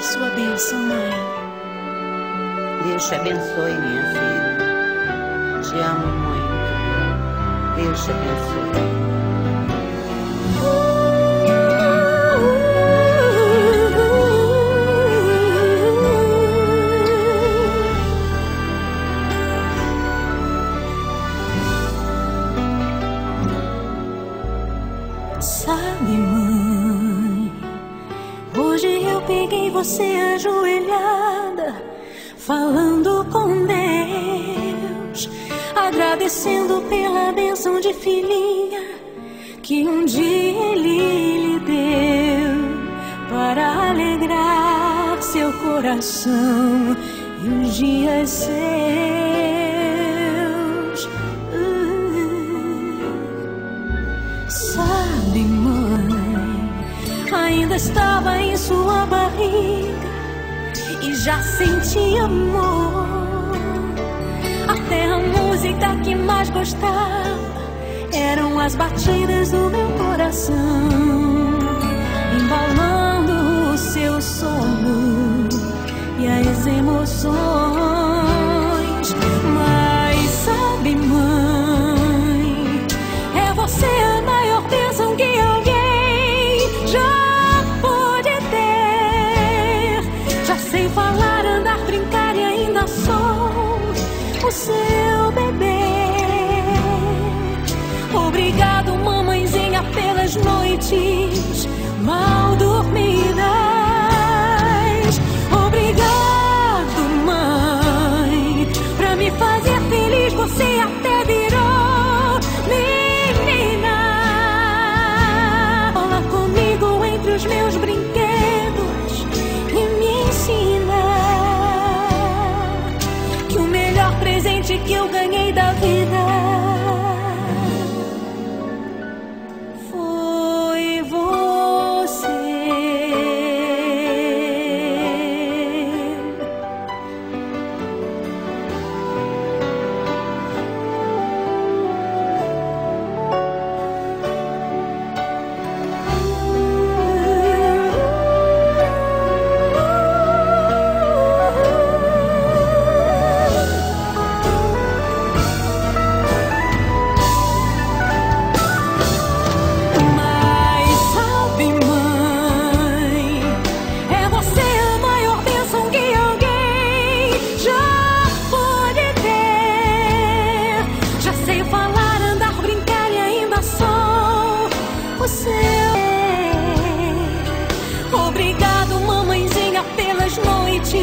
a sua bênção, mãe. Deus te abençoe, minha filha. Te amo muito. Deus te abençoe. Sabe, mãe, hoje eu peguei você ajoelhada, falando com Deus, agradecendo pela bênção de filhinha que um dia Ele lhe deu, para alegrar seu coração e os dias seus. Sabe, mãe, ainda estava em sua barriga e já sentia amor. Até a música que mais gostava eram as batidas do meu coração, embalando o seu sono e as emoções. Mas sabe, mãe, é você a maior bênção que alguém já pôde ter. Já sei falar, andar, brincar e ainda sou o seu bebê. Obrigado, mamãezinha, pelas noites mal dormidas. Obrigado, mãe, pra me fazer feliz. Você até virou menina. Fala comigo entre os meus brinquedos e me ensina que o melhor presente que eu ganhei da vida foi você. Obrigado, mamãezinha, pelas noites